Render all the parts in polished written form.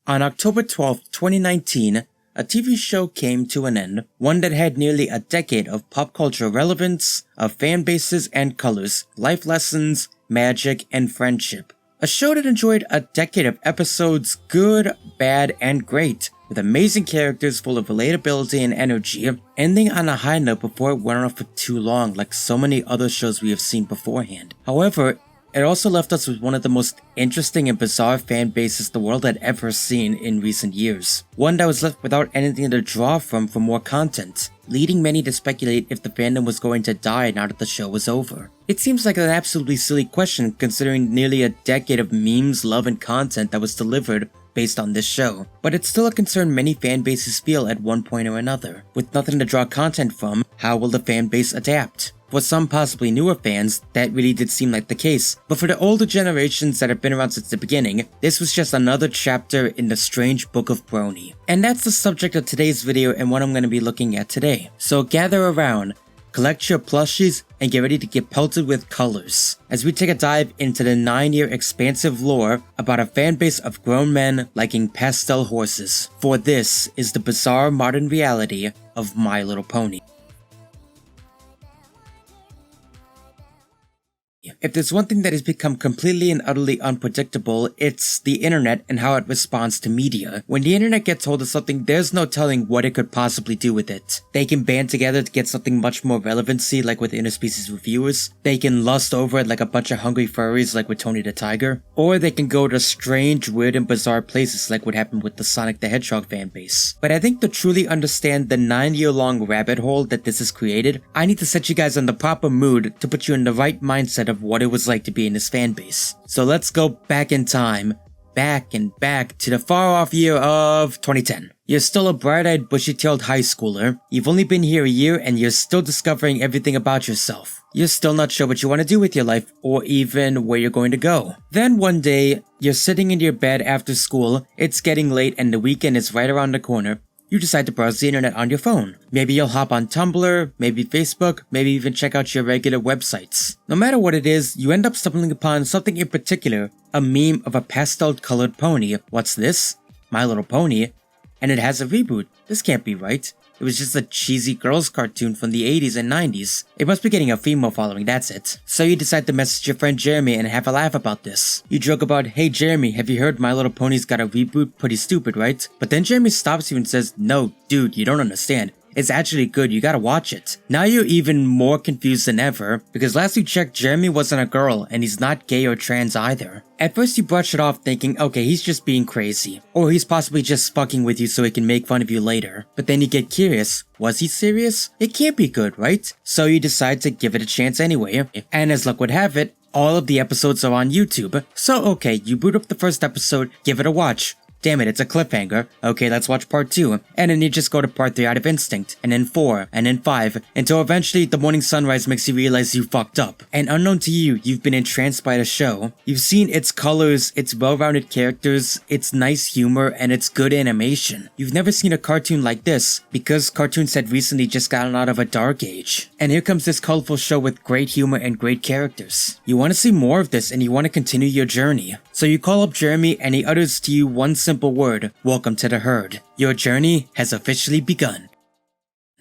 On October 12, 2019, a TV show came to an end, one that had nearly a decade of pop culture relevance, of fan bases and colors, life lessons, magic, and friendship. A show that enjoyed a decade of episodes, good, bad, and great, with amazing characters full of relatability and energy, ending on a high note before it went on for too long like so many other shows we have seen beforehand. However, it also left us with one of the most interesting and bizarre fan bases the world had ever seen in recent years. One that was left without anything to draw from for more content, leading many to speculate if the fandom was going to die now that the show was over. It seems like an absolutely silly question considering nearly a decade of memes, love, and content that was delivered based on this show, but it's still a concern many fan bases feel at one point or another. With nothing to draw content from, how will the fan base adapt? For some possibly newer fans, that really did seem like the case, but for the older generations that have been around since the beginning, this was just another chapter in the strange book of Brony. And that's the subject of today's video and what I'm going to be looking at today. So gather around, collect your plushies, and get ready to get pelted with colors, as we take a dive into the 9-year expansive lore about a fanbase of grown men liking pastel horses. For this is the bizarre modern reality of My Little Pony. If there's one thing that has become completely and utterly unpredictable, it's the internet and how it responds to media. When the internet gets hold of something, there's no telling what it could possibly do with it. They can band together to get something much more relevancy like with interspecies reviewers, they can lust over it like a bunch of hungry furries like with Tony the Tiger, or they can go to strange, weird, and bizarre places like what happened with the Sonic the Hedgehog fanbase. But I think to truly understand the 9-year-long rabbit hole that this has created, I need to set you guys in the proper mood to put you in the right mindset of what it was like to be in this fanbase. So let's go back in time, back to the far-off year of 2010. You're still a bright-eyed, bushy-tailed high schooler, you've only been here a year and you're still discovering everything about yourself. You're still not sure what you want to do with your life or even where you're going to go. Then one day, you're sitting in your bed after school, it's getting late and the weekend is right around the corner. You decide to browse the internet on your phone. Maybe you'll hop on Tumblr, maybe Facebook, maybe even check out your regular websites. No matter what it is, you end up stumbling upon something in particular, a meme of a pastel-colored pony. What's this? My Little Pony? And it has a reboot. This can't be right. It was just a cheesy girls cartoon from the 80s and 90s. It must be getting a female following, that's it. So you decide to message your friend Jeremy and have a laugh about this. You joke about, hey Jeremy, have you heard My Little Pony's got a reboot? Pretty stupid, right? But then Jeremy stops you and says, no, dude, you don't understand. It's actually good, you gotta watch it. Now you're even more confused than ever, because last you checked, Jeremy wasn't a girl, and he's not gay or trans either. At first you brush it off thinking, okay, he's just being crazy. Or he's possibly just fucking with you so he can make fun of you later. But then you get curious, was he serious? It can't be good, right? So you decide to give it a chance anyway. And as luck would have it, all of the episodes are on YouTube. So okay, you boot up the first episode, give it a watch. Damn it, it's a cliffhanger. Okay, let's watch part 2. And then you just go to part 3 out of instinct. And then 4. And then 5. Until eventually the morning sunrise makes you realize you fucked up. And unknown to you, you've been entranced by the show. You've seen its colors, its well-rounded characters, its nice humor, and its good animation. You've never seen a cartoon like this, because cartoons had recently just gotten out of a dark age. And here comes this colorful show with great humor and great characters. You want to see more of this and you want to continue your journey. So you call up Jeremy and he utters to you one simple word, welcome to the herd. Your journey has officially begun.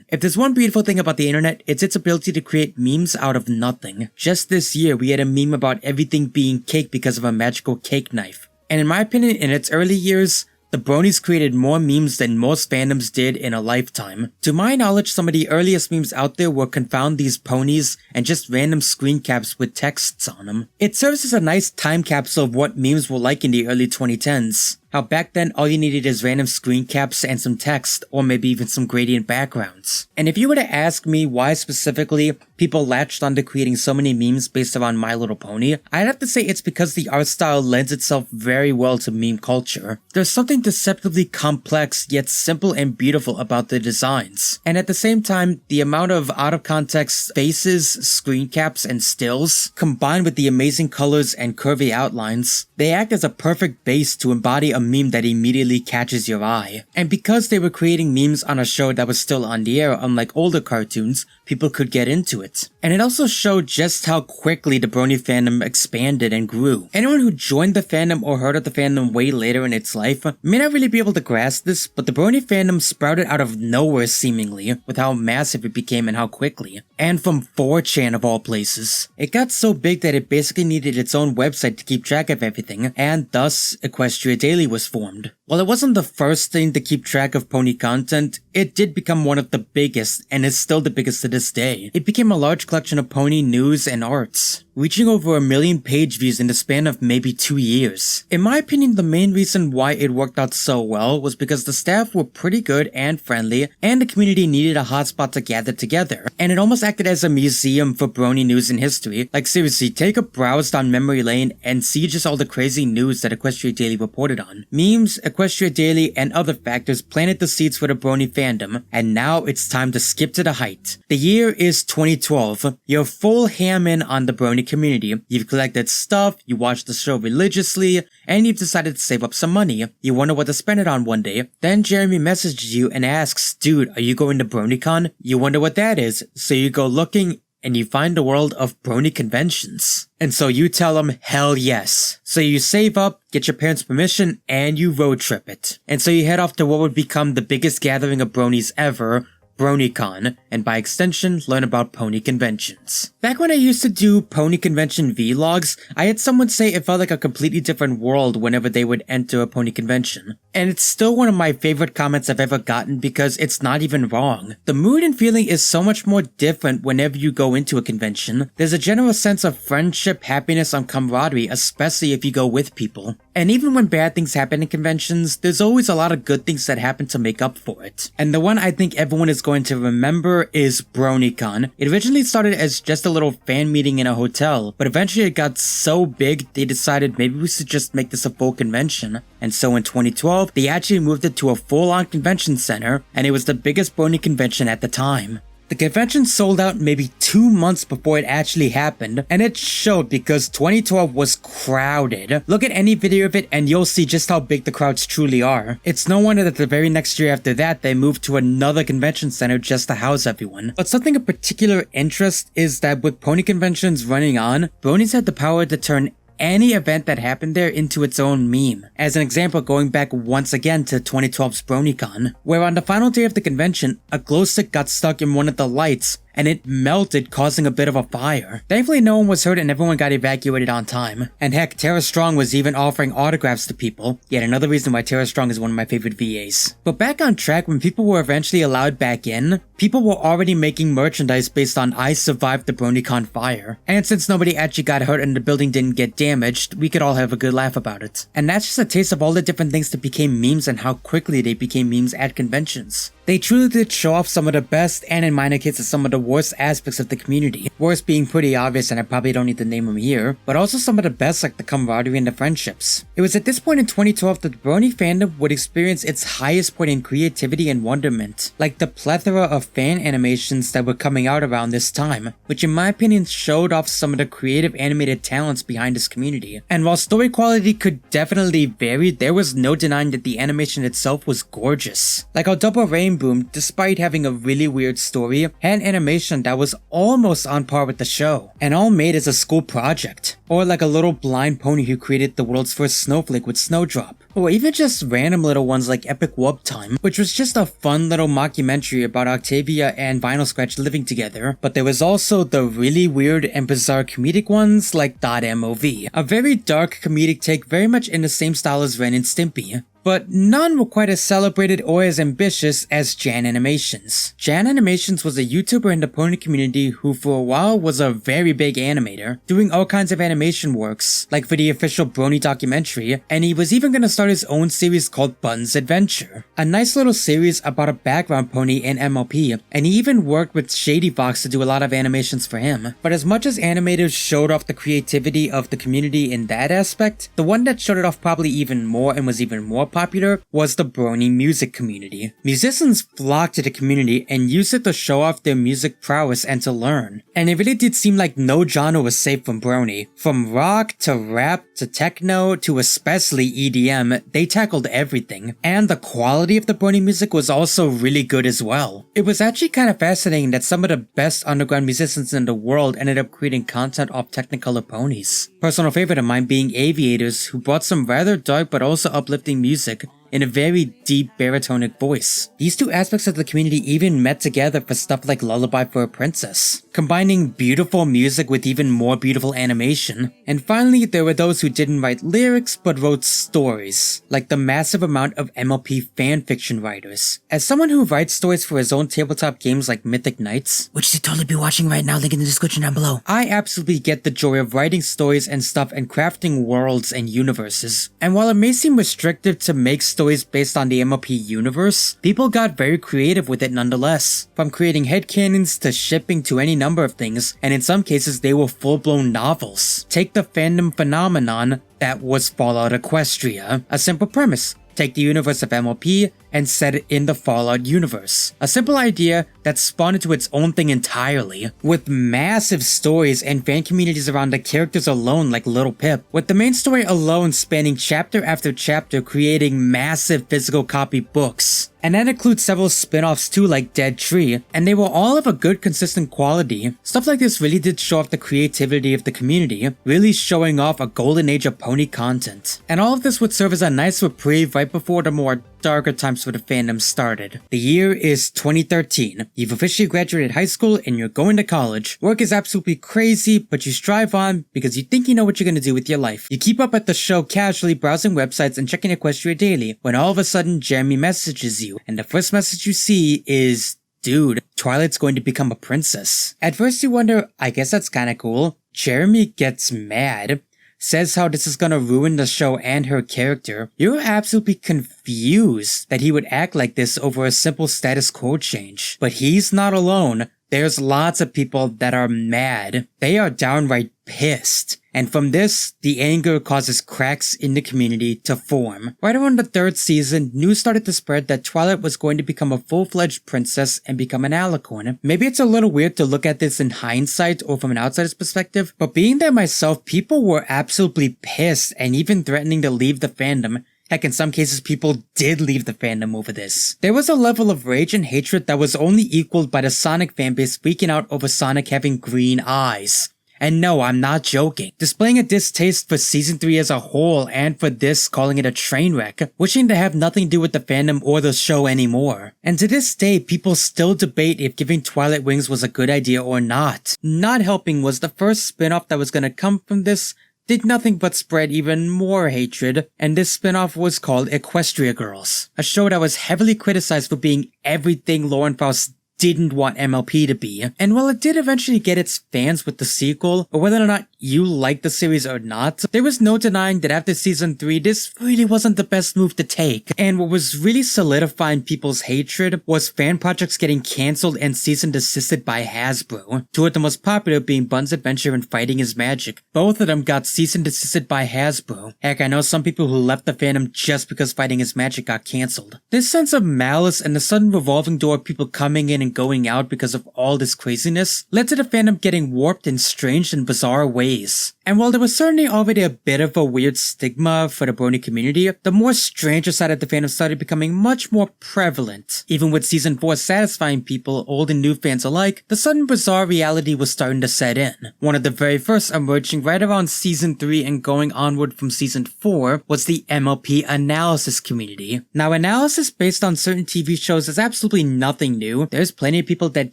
If there's one beautiful thing about the internet, it's its ability to create memes out of nothing. Just this year, we had a meme about everything being cake because of a magical cake knife. And in my opinion, in its early years, the Bronies created more memes than most fandoms did in a lifetime. To my knowledge, some of the earliest memes out there were confound these ponies and just random screen caps with texts on them. It serves as a nice time capsule of what memes were like in the early 2010s. How back then all you needed is random screen caps and some text, or maybe even some gradient backgrounds. And if you were to ask me why specifically people latched onto creating so many memes based around My Little Pony, I'd have to say it's because the art style lends itself very well to meme culture. There's something deceptively complex yet simple and beautiful about the designs. And at the same time, the amount of out-of-context faces, screen caps, and stills, combined with the amazing colors and curvy outlines, they act as a perfect base to embody a meme that immediately catches your eye. And because they were creating memes on a show that was still on the air, unlike older cartoons, people could get into it. And it also showed just how quickly the Brony fandom expanded and grew. Anyone who joined the fandom or heard of the fandom way later in its life may not really be able to grasp this, but the Brony fandom sprouted out of nowhere seemingly, with how massive it became and how quickly. And from 4chan of all places. It got so big that it basically needed its own website to keep track of everything, and thus Equestria Daily was formed. While it wasn't the first thing to keep track of pony content, it did become one of the biggest, and is still the biggest to this day. It became a large collection of pony news and arts, reaching over 1 million page views in the span of maybe 2 years. In my opinion, the main reason why it worked out so well was because the staff were pretty good and friendly, and the community needed a hotspot to gather together, and it almost acted as a museum for Brony news and history. Like seriously, take a browse down memory lane and see just all the crazy news that Equestria Daily reported on. Memes, Equestria Daily, and other factors planted the seeds for the Brony fandom, and now it's time to skip to the height. The year is 2012. You're full ham in on the Brony community. You've collected stuff, you watched the show religiously, and you've decided to save up some money. You wonder what to spend it on one day. Then Jeremy messages you and asks, dude, are you going to BronyCon? You wonder what that is, so you go looking and you find the world of Brony conventions. And so you tell them, hell yes. So you save up, get your parents' permission, and you road trip it. And so you head off to what would become the biggest gathering of bronies ever, BronyCon, and by extension, learn about pony conventions. Back when I used to do pony convention vlogs, I had someone say it felt like a completely different world whenever they would enter a pony convention. And it's still one of my favorite comments I've ever gotten because it's not even wrong. The mood and feeling is so much more different whenever you go into a convention. There's a general sense of friendship, happiness, and camaraderie, especially if you go with people. And even when bad things happen in conventions, there's always a lot of good things that happen to make up for it. And the one I think everyone is going to remember is BronyCon. It originally started as just a little fan meeting in a hotel, but eventually it got so big they decided maybe we should just make this a full convention. And so in 2012, they actually moved it to a full-on convention center, and it was the biggest Brony convention at the time. The convention sold out maybe 2 months before it actually happened, and it showed because 2012 was crowded. Look at any video of it and you'll see just how big the crowds truly are. It's no wonder that the very next year after that, they moved to another convention center just to house everyone. But something of particular interest is that with pony conventions running on, bronies had the power to turn any event that happened there into its own meme. As an example, going back once again to 2012's BronyCon, where on the final day of the convention, a glow stick got stuck in one of the lights, and it melted, causing a bit of a fire. Thankfully, no one was hurt and everyone got evacuated on time. And heck, Tara Strong was even offering autographs to people. Yet another reason why Tara Strong is one of my favorite VAs. But back on track, when people were eventually allowed back in, people were already making merchandise based on I survived the BronyCon fire. And since nobody actually got hurt and the building didn't get damaged, we could all have a good laugh about it. And that's just a taste of all the different things that became memes and how quickly they became memes at conventions. They truly did show off some of the best, and in minor cases some of the worst aspects of the community. Worst being pretty obvious, and I probably don't need to name them here, but also some of the best, like the camaraderie and the friendships. It was at this point in 2012 that the Brony fandom would experience its highest point in creativity and wonderment, like the plethora of fan animations that were coming out around this time, which in my opinion showed off some of the creative animated talents behind this community. And while story quality could definitely vary, there was no denying that the animation itself was gorgeous. Like how Double Rain Boom, despite having a really weird story, had animation that was almost on par with the show, and all made as a school project. Or like a little blind pony who created the world's first snowflake with Snowdrop. Or even just random little ones like Epic Warp Time, which was just a fun little mockumentary about Octavia and Vinyl Scratch living together. But there was also the really weird and bizarre comedic ones like .mov, a very dark comedic take very much in the same style as Ren and Stimpy. But none were quite as celebrated or as ambitious as Jan Animations. Jan Animations was a YouTuber in the pony community who for a while was a very big animator, doing all kinds of animation works, like for the official Brony documentary, and he was even gonna start his own series called Bun's Adventure. A nice little series about a background pony in MLP, and he even worked with Shady Fox to do a lot of animations for him. But as much as animators showed off the creativity of the community in that aspect, the one that showed it off probably even more and was even more popular was the Brony music community. Musicians flocked to the community and used it to show off their music prowess and to learn. And it really did seem like no genre was safe from Brony. From rock to rap to techno to especially EDM, they tackled everything. And the quality of the Brony music was also really good as well. It was actually kind of fascinating that some of the best underground musicians in the world ended up creating content off Technicolor ponies. Personal favorite of mine being Aviators, who brought some rather dark but also uplifting music in a very deep baritonic voice. These two aspects of the community even met together for stuff like Lullaby for a Princess, combining beautiful music with even more beautiful animation. And finally, there were those who didn't write lyrics but wrote stories, like the massive amount of MLP fanfiction writers. As someone who writes stories for his own tabletop games like Mythic Knights, which you should totally be watching right now, link in the description down below, I absolutely get the joy of writing stories and stuff and crafting worlds and universes. And while it may seem restrictive to make stories based on the MLP universe, people got very creative with it nonetheless. From creating headcanons to shipping to any number of things, and in some cases they were full-blown novels. Take the fandom phenomenon that was Fallout Equestria. A simple premise. Take the universe of MLP and set it in the Fallout universe. A simple idea that spawned into its own thing entirely, with massive stories and fan communities around the characters alone like Little Pip, with the main story alone spanning chapter after chapter, creating massive physical copy books. And that includes several spin-offs too, like Dead Tree, and they will all have a good consistent quality. Stuff like this really did show off the creativity of the community, really showing off a golden age of pony content. And all of this would serve as a nice reprieve right before the more darker times for the fandom started. The year is 2013. You've officially graduated high school and you're going to college. Work is absolutely crazy, but you strive on because you think you know what you're gonna do with your life. You keep up at the show casually, browsing websites and checking Equestria daily, when all of a sudden Jeremy messages you, and the first message you see is, dude, Twilight's going to become a princess. At first you wonder, I guess that's kinda cool. Jeremy gets mad, says how this is gonna ruin the show and her character. You're absolutely confused that he would act like this over a simple status quo change. But he's not alone. There's lots of people that are mad. They are downright pissed. And from this, the anger causes cracks in the community to form. Right around the third season, news started to spread that Twilight was going to become a full-fledged princess and become an alicorn. Maybe it's a little weird to look at this in hindsight or from an outsider's perspective, but being there myself, people were absolutely pissed and even threatening to leave the fandom. Heck, in some cases, people did leave the fandom over this. There was a level of rage and hatred that was only equaled by the Sonic fanbase freaking out over Sonic having green eyes. And no, I'm not joking. Displaying a distaste for Season 3 as a whole and for this calling it a train wreck, wishing to have nothing to do with the fandom or the show anymore. And to this day, people still debate if giving Twilight wings was a good idea or not. Not helping was the first spin-off that was gonna come from this, did nothing but spread even more hatred, and this spin-off was called Equestria Girls, a show that was heavily criticized for being everything Lauren Faust didn't want MLP to be. And while it did eventually get its fans with the sequel, or whether or not you liked the series or not, there was no denying that after Season 3, this really wasn't the best move to take. And what was really solidifying people's hatred was fan projects getting cancelled and cease and desisted by Hasbro. Two of the most popular being Bun's Adventure and Fighting is Magic. Both of them got cease and desisted by Hasbro. Heck, I know some people who left the fandom just because Fighting is Magic got cancelled. This sense of malice and the sudden revolving door of people coming in and going out because of all this craziness led to the fandom getting warped in strange and bizarre ways. And while there was certainly already a bit of a weird stigma for the Brony community, the more stranger side of the fandom started becoming much more prevalent. Even with Season 4 satisfying people, old and new fans alike, the sudden bizarre reality was starting to set in. One of the very first emerging right around Season 3 and going onward from Season 4 was the MLP analysis community. Now, analysis based on certain TV shows is absolutely nothing new. There's plenty of people that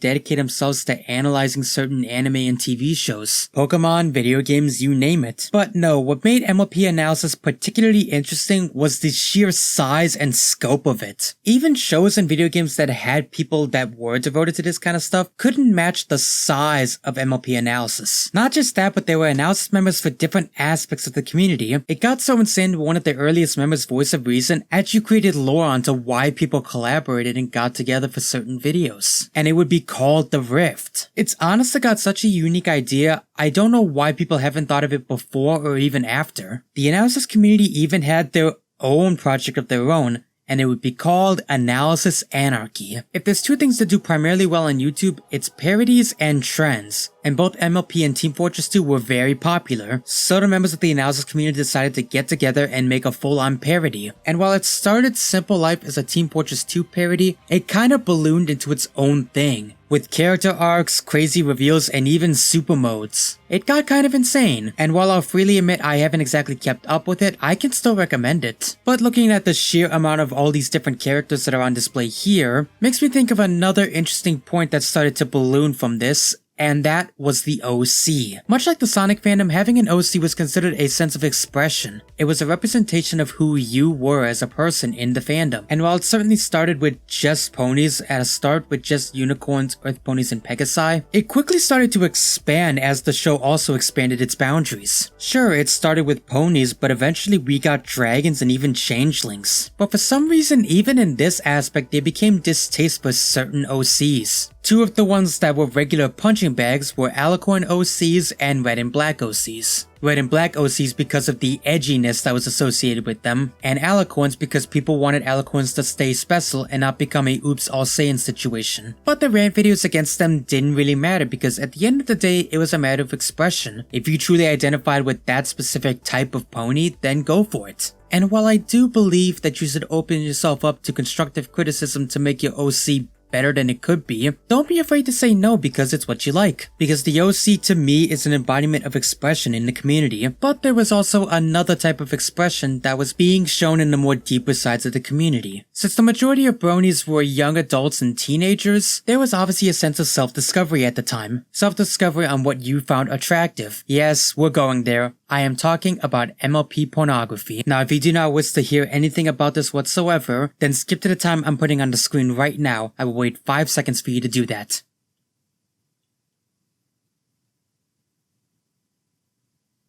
dedicate themselves to analyzing certain anime and TV shows. Pokemon, video games, you name it. But no, what made MLP analysis particularly interesting was the sheer size and scope of it. Even shows and video games that had people that were devoted to this kind of stuff couldn't match the size of MLP analysis. Not just that, but there were analysis members for different aspects of the community. It got so insane one of the earliest members' voice of reason actually created lore onto why people collaborated and got together for certain videos. And it would be called The Rift. It's honestly got such a unique idea, I don't know why people haven't thought of it before or even after. The analysis community even had their own project of their own, and it would be called Analysis Anarchy. If there's two things that do primarily well on YouTube, it's parodies and trends. And both MLP and Team Fortress 2 were very popular, so the members of the analysis community decided to get together and make a full-on parody. And while it started Simple Life as a Team Fortress 2 parody, it kind of ballooned into its own thing, with character arcs, crazy reveals, and even super modes. It got kind of insane, and while I'll freely admit I haven't exactly kept up with it, I can still recommend it. But looking at the sheer amount of all these different characters that are on display here, makes me think of another interesting point that started to balloon from this, and that was the OC. Much like the Sonic fandom, having an OC was considered a sense of expression. It was a representation of who you were as a person in the fandom. And while it certainly started with just ponies at a start with just unicorns, earth ponies, and pegasi, it quickly started to expand as the show also expanded its boundaries. Sure, it started with ponies, but eventually we got dragons and even changelings. But for some reason, even in this aspect, they became distasteful for certain OCs. Two of the ones that were regular punching bags were Alicorn OCs and Red and Black OCs. Red and Black OCs because of the edginess that was associated with them, and Alicorns because people wanted Alicorns to stay special and not become a oops all Saiyan situation. But the rant videos against them didn't really matter because at the end of the day, it was a matter of expression. If you truly identified with that specific type of pony, then go for it. And while I do believe that you should open yourself up to constructive criticism to make your OC better than it could be, don't be afraid to say no because it's what you like. Because the OC to me is an embodiment of expression in the community, but there was also another type of expression that was being shown in the more deeper sides of the community. Since the majority of bronies were young adults and teenagers, there was obviously a sense of self-discovery at the time. Self-discovery on what you found attractive. Yes, we're going there. I am talking about MLP pornography. Now, if you do not wish to hear anything about this whatsoever, then skip to the time I'm putting on the screen right now. I will wait 5 seconds for you to do that.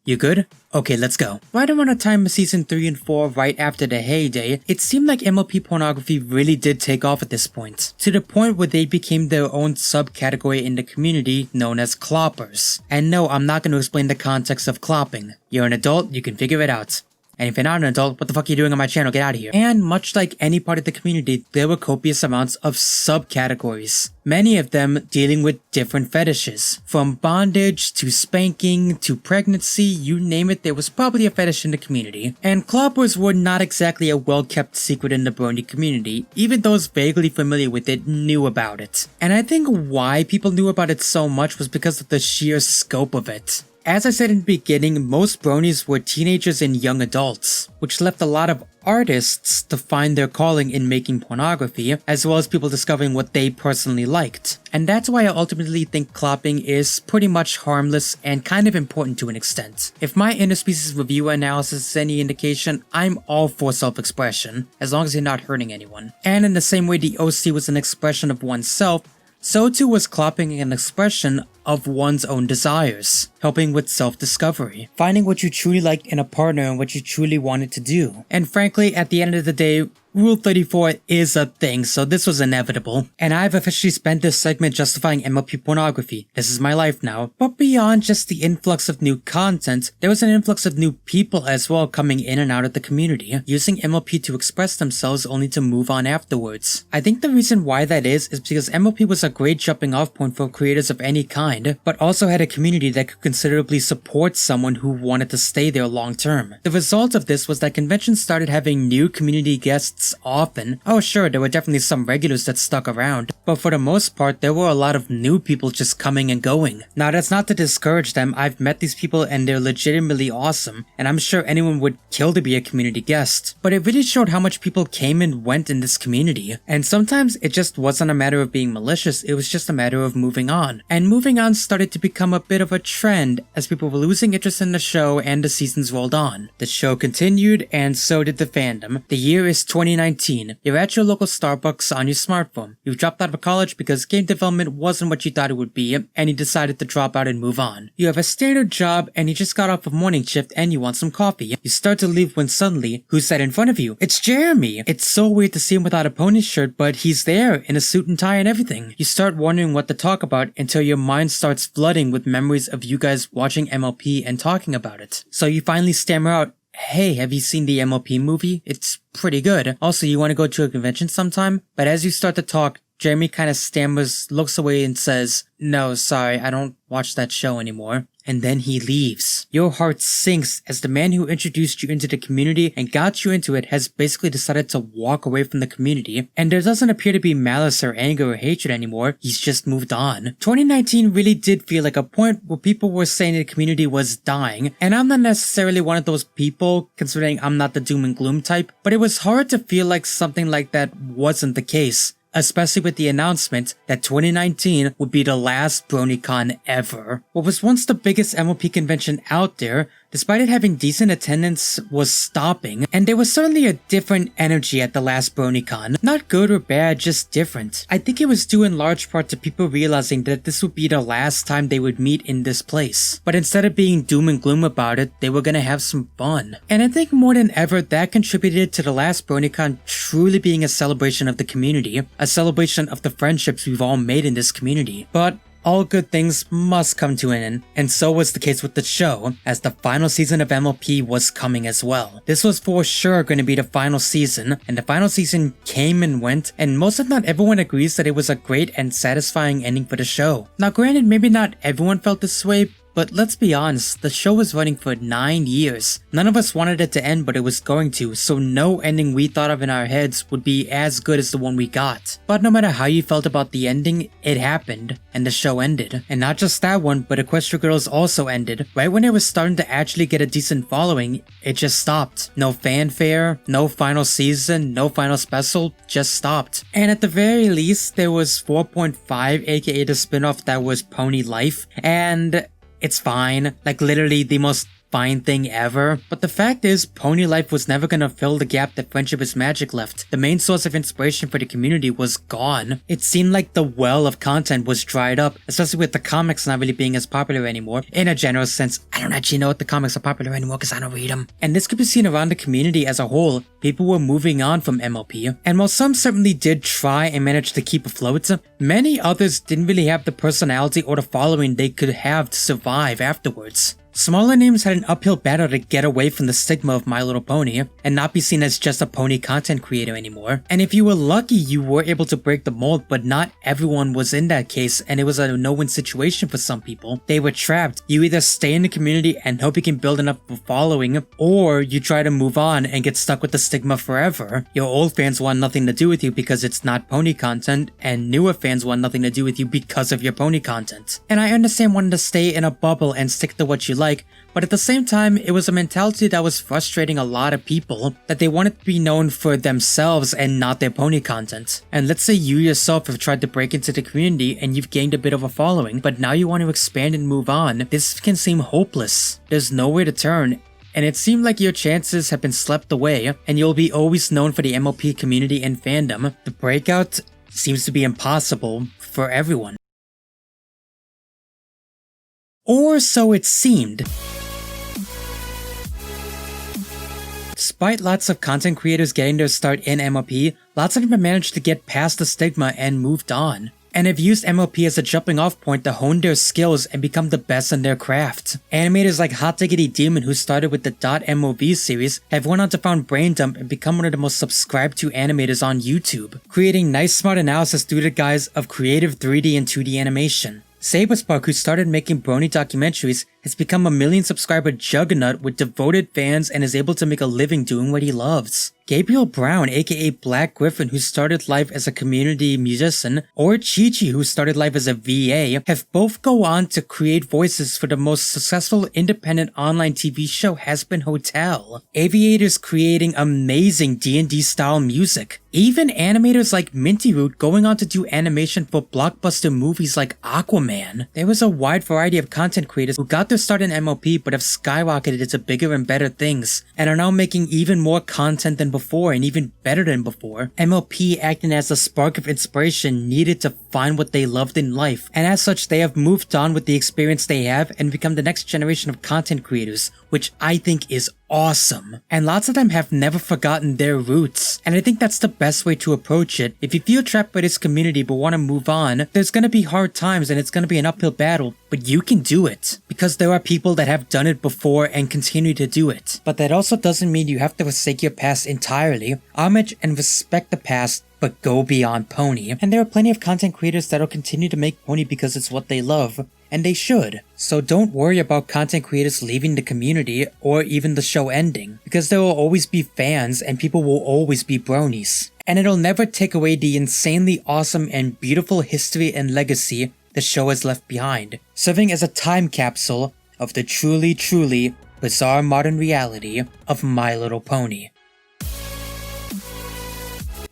You good? Okay, let's go. Right around the time of season 3 and 4, right after the heyday, it seemed like MLP pornography really did take off at this point. To the point where they became their own subcategory in the community known as cloppers. And no, I'm not going to explain the context of clopping. You're an adult, you can figure it out. And if you're not an adult, what the fuck are you doing on my channel? Get out of here. And much like any part of the community, there were copious amounts of subcategories. Many of them dealing with different fetishes. From bondage, to spanking, to pregnancy, you name it, there was probably a fetish in the community. And cloppers were not exactly a well-kept secret in the Brony community. Even those vaguely familiar with it knew about it. And I think why people knew about it so much was because of the sheer scope of it. As I said in the beginning, most bronies were teenagers and young adults, which left a lot of artists to find their calling in making pornography, as well as people discovering what they personally liked. And that's why I ultimately think clopping is pretty much harmless and kind of important to an extent. If my interspecies review analysis is any indication, I'm all for self-expression, as long as you're not hurting anyone. And in the same way the OC was an expression of oneself, so too was clopping an expression of one's own desires, helping with self-discovery, finding what you truly liked in a partner and what you truly wanted to do. And frankly, at the end of the day, Rule 34 is a thing, so this was inevitable. And I've officially spent this segment justifying MLP pornography. This is my life now. But beyond just the influx of new content, there was an influx of new people as well coming in and out of the community, using MLP to express themselves only to move on afterwards. I think the reason why that is because MLP was a great jumping off point for creators of any kind, but also had a community that could considerably support someone who wanted to stay there long term. The result of this was that conventions started having new community guests often. Oh sure, there were definitely some regulars that stuck around, but for the most part there were a lot of new people just coming and going. Now that's not to discourage them, I've met these people and they're legitimately awesome, and I'm sure anyone would kill to be a community guest, but it really showed how much people came and went in this community, and sometimes it just wasn't a matter of being malicious, it was just a matter of moving on. And moving on started to become a bit of a trend as people were losing interest in the show and the seasons rolled on. The show continued and so did the fandom. The year is 2019. You're at your local Starbucks on your smartphone. You've dropped out of college because game development wasn't what you thought it would be, and you decided to drop out and move on. You have a standard job and you just got off a morning shift and you want some coffee. You start to leave when suddenly, who's that in front of you? It's Jeremy! It's so weird to see him without a pony shirt, but he's there in a suit and tie and everything. You start wondering what to talk about until your mind starts flooding with memories of you guys watching MLP and talking about it. So you finally stammer out, hey, have you seen the MLP movie? It's pretty good. Also, you want to go to a convention sometime? But as you start to talk, Jeremy kind of stammers, looks away and says, no, sorry, I don't watch that show anymore. And then he leaves. Your heart sinks as the man who introduced you into the community and got you into it has basically decided to walk away from the community, and there doesn't appear to be malice or anger or hatred anymore, he's just moved on. 2019 really did feel like a point where people were saying the community was dying, and I'm not necessarily one of those people, considering I'm not the doom and gloom type, but it was hard to feel like something like that wasn't the case. Especially with the announcement that 2019 would be the last BronyCon ever. What was once the biggest MLP convention out there, despite it having decent attendance, was stopping, and there was certainly a different energy at the last BronyCon. Not good or bad, just different. I think it was due in large part to people realizing that this would be the last time they would meet in this place. But instead of being doom and gloom about it, they were gonna have some fun. And I think more than ever, that contributed to the last BronyCon truly being a celebration of the community, a celebration of the friendships we've all made in this community. But all good things must come to an end, and so was the case with the show, as the final season of MLP was coming as well. This was for sure going to be the final season, and the final season came and went, and most if not everyone agrees that it was a great and satisfying ending for the show. Now granted, maybe not everyone felt this way, but let's be honest, the show was running for 9 years. None of us wanted it to end, but it was going to, so no ending we thought of in our heads would be as good as the one we got. But no matter how you felt about the ending, it happened, and the show ended. And not just that one, but Equestria Girls also ended. Right when it was starting to actually get a decent following, it just stopped. No fanfare, no final season, no final special, just stopped. And at the very least, there was 4.5, aka the spinoff that was Pony Life, and it's fine, like literally the most fine thing ever. But the fact is, Pony Life was never gonna fill the gap that Friendship is Magic left. The main source of inspiration for the community was gone. It seemed like the well of content was dried up, especially with the comics not really being as popular anymore. In a general sense, I don't actually know if the comics are popular anymore because I don't read them. And this could be seen around the community as a whole. People were moving on from MLP, and while some certainly did try and manage to keep afloat, many others didn't really have the personality or the following they could have to survive afterwards. Smaller names had an uphill battle to get away from the stigma of My Little Pony and not be seen as just a pony content creator anymore. And if you were lucky, you were able to break the mold, but not everyone was in that case, and it was a no-win situation for some people. They were trapped. You either stay in the community and hope you can build enough of a following, or you try to move on and get stuck with the stigma forever. Your old fans want nothing to do with you because it's not pony content, and newer fans want nothing to do with you because of your pony content. And I understand wanting to stay in a bubble and stick to what you like, but at the same time, it was a mentality that was frustrating a lot of people, that they wanted to be known for themselves and not their pony content. And let's say you yourself have tried to break into the community and you've gained a bit of a following, but now you want to expand and move on. This can seem hopeless. There's nowhere to turn, and it seemed like your chances have been swept away, and you'll be always known for the MLP community and fandom. The breakout seems to be impossible for everyone. Or so it seemed. Despite lots of content creators getting their start in MLP, lots of them have managed to get past the stigma and moved on, and have used MLP as a jumping off point to hone their skills and become the best in their craft. Animators like Hot Diggity Demon, who started with the .mov series, have went on to found Brain Dump and become one of the most subscribed to animators on YouTube, creating nice smart analysis through the guise of creative 3D and 2D animation. Saberspark, who started making Brony documentaries, has become a 1 million subscriber juggernaut with devoted fans and is able to make a living doing what he loves. Gabriel Brown, aka Black Griffin, who started life as a community musician, or Chi-Chi, who started life as a VA, have both go on to create voices for the most successful independent online TV show Has Been Hotel. Aviators creating amazing D&D style music. Even animators like Minty Root going on to do animation for blockbuster movies like Aquaman. There was a wide variety of content creators who got their start in MLP but have skyrocketed into bigger and better things, and are now making even more content than before and even better than before. MLP acting as a spark of inspiration needed to find what they loved in life, and as such they have moved on with the experience they have and become the next generation of content creators, which I think is awesome. And lots of them have never forgotten their roots. And I think that's the best way to approach it. If you feel trapped by this community but want to move on, there's gonna be hard times and it's gonna be an uphill battle, but you can do it. Because there are people that have done it before and continue to do it. But that also doesn't mean you have to forsake your past entirely. Homage and respect the past, but go beyond Pony. And there are plenty of content creators that'll continue to make Pony because it's what they love. And they should. So don't worry about content creators leaving the community or even the show ending, because there will always be fans and people will always be bronies. And it'll never take away the insanely awesome and beautiful history and legacy the show has left behind, serving as a time capsule of the truly bizarre modern reality of My Little Pony.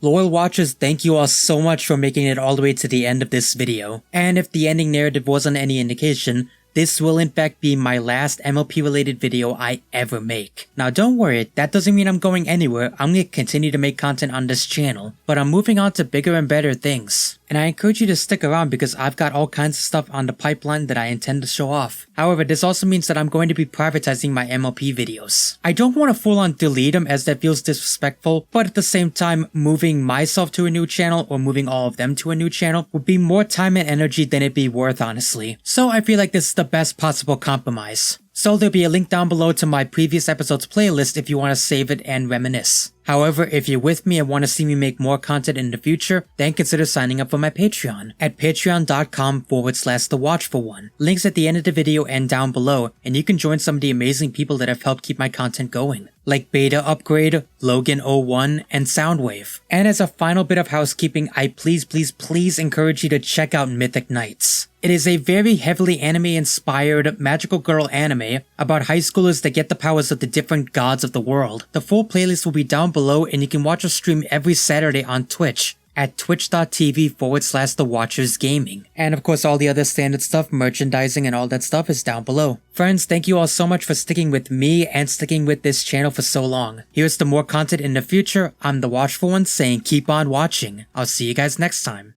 Loyal watchers, thank you all so much for making it all the way to the end of this video. And if the ending narrative wasn't any indication, this will in fact be my last MLP related video I ever make. Now don't worry, that doesn't mean I'm going anywhere. I'm gonna continue to make content on this channel, but I'm moving on to bigger and better things. And I encourage you to stick around because I've got all kinds of stuff on the pipeline that I intend to show off. However, this also means that I'm going to be privatizing my MLP videos. I don't want to full on delete them as that feels disrespectful, but at the same time, moving myself to a new channel or moving all of them to a new channel would be more time and energy than it'd be worth, honestly. So I feel like this is the best possible compromise. So there'll be a link down below to my previous episodes playlist if you want to save it and reminisce. However, if you're with me and want to see me make more content in the future, then consider signing up for my Patreon at patreon.com/the Watchful One. Links at the end of the video and down below, and you can join some of the amazing people that have helped keep my content going, like Beta Upgrade, Logan01, and Soundwave. And as a final bit of housekeeping, I please encourage you to check out Mythic Knights. It is a very heavily anime-inspired magical girl anime about high schoolers that get the powers of the different gods of the world. The full playlist will be down below and you can watch a stream every Saturday on Twitch at twitch.tv/thewatchersgaming. And of course all the other standard stuff, merchandising and all that stuff is down below. Friends, thank you all so much for sticking with me and sticking with this channel for so long. Here's to more content in the future. I'm the Watchful One saying keep on watching. I'll see you guys next time.